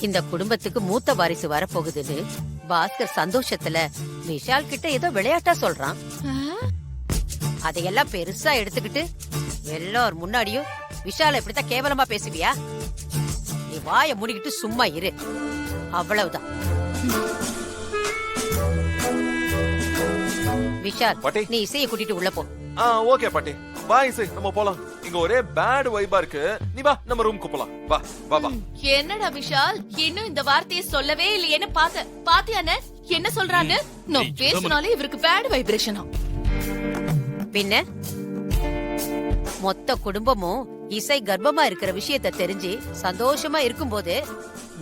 இந்த குடும்பத்துக்கு மூத்த வாரிசு வரப்போகுதுன்னு பாஸ்கர் சந்தோஷத்துல விஷால் கிட்ட ஏதோ விளையாட்டா சொல்றான். அதையெல்லாம் பெருசா எடுத்துக்கிட்டு எல்லார் முன்னாடியும் விஷால இப்படித்தான் கேவலமா பேசுவியா? நீ வாய மூடிக்கிட்டு சும்மா இரு, அவ்வளவுதான். விஷால், நீ இசையை கூட்டிட்டு உள்ள போ. ஓகே பாட்டி, வா இசை, நம்ம போலாம். இங்க ஒரே பேட் வைபா இருக்கு. நீ வா, நம்ம ரூமுக்கு போலாம். வா வா வா. என்னடா விஷால், இன்னும் இந்த வார்த்தையை சொல்லவே இல்லையேன்னு பாத்தியானே என்ன சொல்றான்னு? நான் பேசினாலே இவருக்கு பேட் வைப்ரேஷனா? பின்ன மொத்த குடும்பமும் இசை கர்ப்பமா இருக்கிற விஷயத்த தெரிஞ்சு சந்தோஷமா இருக்கும்போது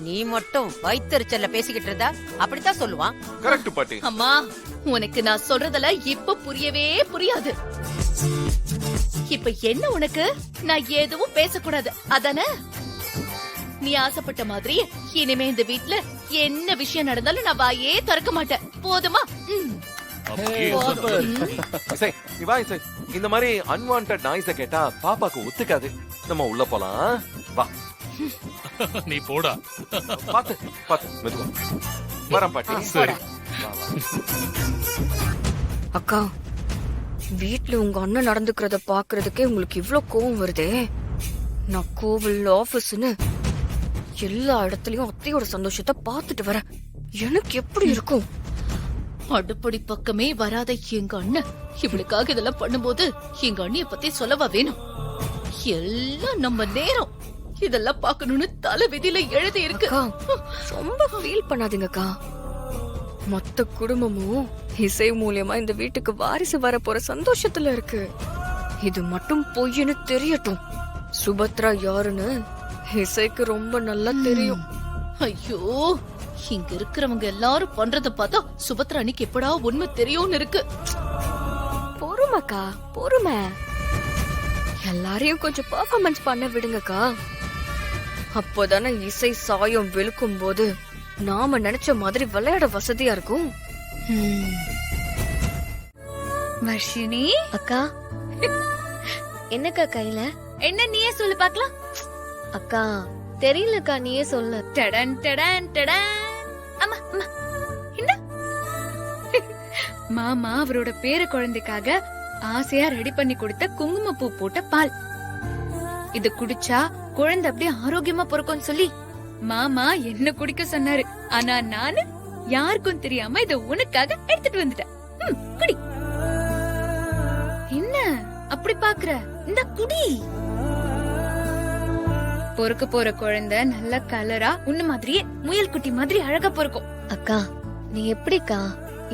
நீ மட்டும் வயித்தெரிச்சல்ல பேசிக்கிட்டு இருந்தா அப்படித்தான் சொல்லுவான். கரெக்ட் பாட்டி. அம்மா, உனக்கு நான் சொல்றதெல்லாம் இப்ப புரியவே புரியாது. இப்ப என்ன உனக்கு? நான் எதுவும் பேசக்கூடாது அதானே? நீ ஆசைப்பட்ட மாதிரி இனிமே இந்த வீட்ல என்ன விஷயம் நடந்தாலும் நான் வாயே திறக்க மாட்டேன். போதுமா? இசை, நீ வா இசை. இந்த மாதிரி அன்வான்ட் நாய்ஸ கேட்டா பாப்பாக்கு ஒத்துக்காது. நம்ம உள்ள போலாம். வா. நீ போடா. பாத்து பாத்து மெதுவா வரேன் பாட்டி. சரி அக்கா, வீட்ல உங்க அண்ணன் நடந்துக்கிறத பாக்குறதுக்கே உங்களுக்கு இவ்ளோ கோவம் வருதே. நான் கோவில், ஆபீஸ்னு எல்லா இடத்துலயும் அத்தையோட சந்தோஷத்தை பாத்துட்டு வரேன். எனக்கு எப்படி இருக்கும்? அடுப்படி பக்கமே வராத எங்க அண்ணன் இவளுக்காக இதெல்லாம் பண்ணும்போது எங்க அண்ணிய பத்தி சொல்லவா வேணும்? எல்லாம் நம்ம நேரம். இதெல்லாம் பாக்கணும்னு தலை விதியில எழுதி இருக்கு. ரொம்ப ஃபீல் பண்ணாதீங்கக்கா. மொத்த குடும்பமும் இசை மூலியமா இந்த வீட்டுக்கு வாரிசு வர போற சந்தோஷத்துல இருக்கு. இது மட்டும் பொய்ன்னு தெரியட்டும். சுபத்ரா யாருன்னு இசைக்கு ரொம்ப நல்லா தெரியும். ஐயோ, இங்க இருக்கிறவங்க எல்லாரும் பண்றத பார்த்தா சுபத்ரா அன்னைக்கு எப்படா உண்மை தெரியும்னு இருக்கு. பொறுமைக்கா, பொறுமை. எல்லாரையும் கொஞ்சம் பெர்ஃபார்மன்ஸ் பண்ண விடுங்கக்கா. அப்போதானே இசை சாயம் வெளுக்கும் போது நாம நினைச்ச மாதிரி விளையாட வசதியா இருக்கும். வர்ஷினி அக்கா, என்னக்கா கையில? என்ன நீயே சொல்லு பாக்கலாம். அக்கா தெரியலக்கா, நீயே சொல்லு. டடன் டடன் டடன். அம்மா அம்மா, இந்த மாமா அவரோட பேர குழந்தைக்காக ஆசையா ரெடி பண்ணி கொடுத்த குங்குமப்பூ போட்ட பால். இது குடிச்சா குழந்தை அப்படியே ஆரோக்கியமா பிறக்கும்னு சொல்லி மாமா என்ன குடிக்க சொன்னாரு. ஆனா நானு யாருக்கும் தெரியாம இத உனக்காக எடுத்துட்டு வந்துட்டேன். குடி. என்ன அப்படி பாக்குற? இந்த குடி. பொறுக்க போற குழந்தை நல்ல கலரா உன்ன மாதிரியே முயல் குட்டி மாதிரி அழகா பொறுக்கும். அக்கா, நீ எப்படிக்கா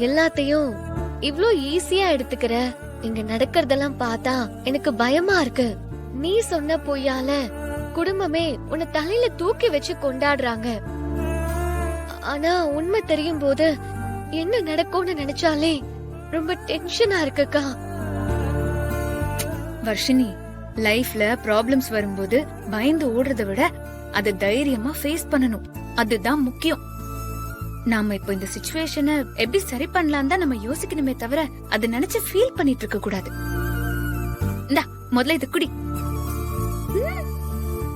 எல்லாத்தையும் இவ்ளோ ஈஸியா எடுத்துக்கிற? இங்க நடக்கிறதெல்லாம் பார்த்தா எனக்கு பயமா இருக்கு. நீ சொன்ன பொய்யால குடும்பமே உன்னை தலையில தூக்கி வச்சு கொண்டாடுறாங்க. ஆனா உண்மை தெரியும் போது என்ன நடக்கும்னு நினைச்சாலே ரொம்ப டென்ஷனா இருக்குக்கா. வர்ஷினி, லைஃப்ல ப்ராப்ளம்ஸ் வரும்போது பயந்து ஓடுறத விட அதை தைரியமா ஃபேஸ் பண்ணணும். அதுதான் முக்கியம். நாம இப்ப இந்த சிச்சுவேஷனை எப்படி சரி பண்ணலாம் தான் நம்ம யோசிக்கணுமே தவிர அதை நினைச்சு ஃபீல் பண்ணிட்டு இருக்க கூடாது. இந்தா முதல்ல இது குடி.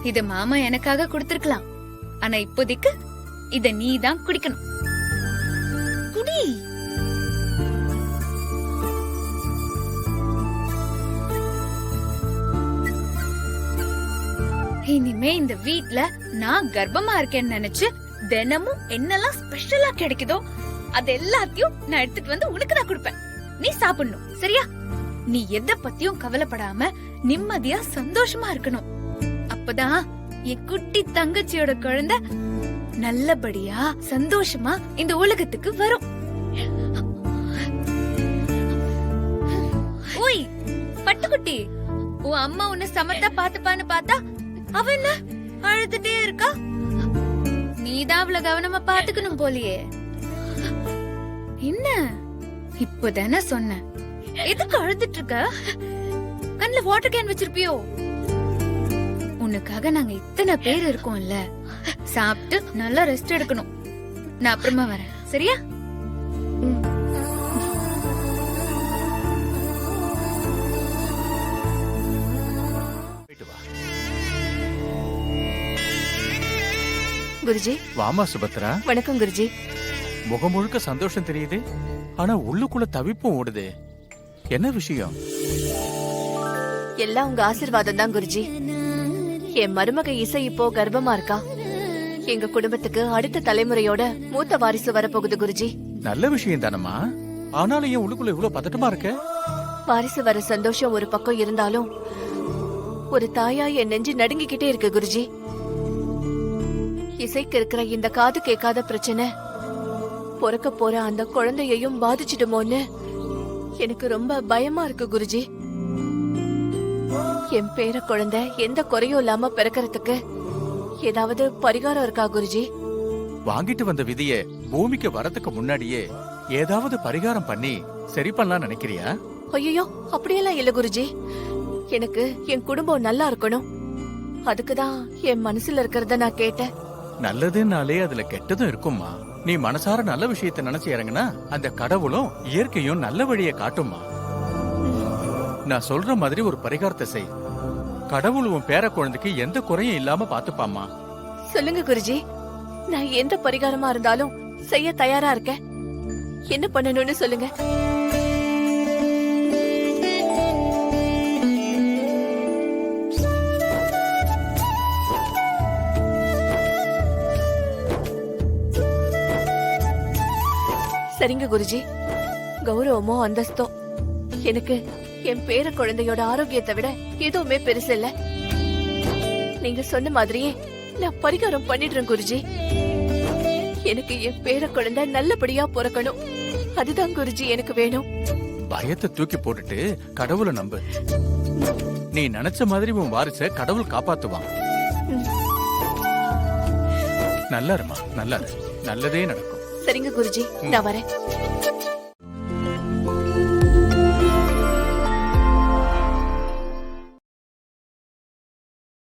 இத மாமா எனக்காக கொடுத்திருக்கலாம். ஆனா இப்போதைக்கு இத நீ தான் குடிக்கணும். குடி. இனிமே இந்த வீட்ல நான் கர்ப்பமா இருக்கேன்னு நினைச்சு தினமும் என்னெல்லாம் ஸ்பெஷலா கிடைக்குதோ அது எல்லாத்தையும் நான் எடுத்துட்டு வந்து உனக்கு நான் கொடுப்பேன். நீ சாப்பிடணும், சரியா? நீ எதை பத்தியும் கவலைப்படாம நிம்மதியா சந்தோஷமா இருக்கணும். அப்பதான் என் குட்டி தங்கச்சியோட குழந்தை நல்லபடியா சந்தோஷமா இந்த உலகத்துக்கு வரும். ஓய் பட்டுக்குட்டி, உன் அம்மா உன்னை சமத்தா பாத்துப்பான்னு பார்த்தா அவ என்ன அழுதுட்டே இருக்கா? நீதான் அவளை கவனமா பாத்துக்கணும் போலியே. என்ன இப்பதானே சொன்ன, எதுக்கு அழுதுட்டு இருக்க? கண்ணுல வாட்டர் கேன் வச்சிருப்பியோ? உனக்காக நாங்க இத்தனை பேர் இருக்கோம்ல. சாப்பிட்டு நல்லா ரெஸ்ட் எடுக்கணும். நான் அப்புறமா வரேன், சரியா? குருஜி. வாமா சுபத்ரா. வணக்கம் குருஜி. முகம் முழுக்க சந்தோஷம் தெரியுது, ஆனா உள்ளுக்குள்ள தவிப்பும் ஓடுது. என்ன விஷயம்? எல்லாம் உங்க ஆசீர்வாதம் தான் குருஜி. என் மருமக இசை இப்போ கர்ப்பமா இருக்கா. எங்க குடும்பத்துக்கு அடுத்த தலைமுறையோட மூத்த வாரிசு வரப்போகுது குருஜி. நல்ல விஷயம் தானம்மா. ஆனாலும் என் உள்ளுக்குள்ள இவ்வளவு பதட்டமா இருக்க? வாரிசு வர சந்தோஷம் ஒரு பக்கம் இருந்தாலும் ஒரு தாயா என் நெஞ்சு நடுங்கிக்கிட்டே இருக்கு குருஜி. இசைக்கு இருக்கிற இந்த காது கேட்காத பிரச்சனை பிறக்க போற அந்த குழந்தையையும் பாதிச்சிடுமோன்னு எனக்கு ரொம்ப பயமா இருக்கு குருஜி. என் பேர குழந்தை எந்த குறையும் இல்லாம பிறக்கறதுக்கு ஏதாவது பரிகாரம் இருக்கா குருஜி? வாங்கிட்டு வந்த விதிய பூமிக்கு வரதுக்கு முன்னாடியே ஏதாவது பரிகாரம் பண்ணி சரி பண்ணலாம் நினைக்கிறியா? ஐயோ, அப்படியெல்லாம் இல்ல குருஜி. எனக்கு என் குடும்பம் நல்லா இருக்கணும். அதுக்குதான் என் மனசுல இருக்கிறத நான் கேட்டேன். நல்லதுனாலே அதுல கெட்டதும் இருக்கும்மா. நீ மனசார நல்ல விஷயத்தை நினைச்சு இறங்குனா அந்த கடவுளும் இயற்கையும் நல்ல வழியை காட்டும்மா. நான் சொல்ற மாதிரி ஒரு பரிகாரத்தை செய். கடவுள் உன் பேர குழந்தைக்கு எந்த குறையும் இல்லாம பாத்துப்பாமா. சொல்லுங்க குருஜி, நான் எந்த பரிகாரமா இருந்தாலும் செய்ய தயாரா இருக்கேன். என்ன பண்ணணும்னு சொல்லுங்க. சரிங்க குருஜி. கௌரவமோ அந்தஸ்தோ எனக்கு என் பேர குழந்தையோட ஆரோக்கியத்தை விட எதுவுமே பெருசு இல்ல. நீங்க சொன்ன மாதிரியே நான் பரிகாரம் பண்ணிடுறேன் குருஜி. எனக்கு என் பேர குழந்தை நல்லபடியா பிறக்கணும். அதுதான் குருஜி எனக்கு வேணும். பயத்தை தூக்கி போட்டுட்டு கடவுளை நம்பு. நீ நினைச்ச மாதிரி உன் வாரிச கடவுள் காப்பாத்துவான். நல்லா இருமா, நல்லா இரு. நல்லதே நடக்கும். சரிங்க குருஜி, நான் வரேன்.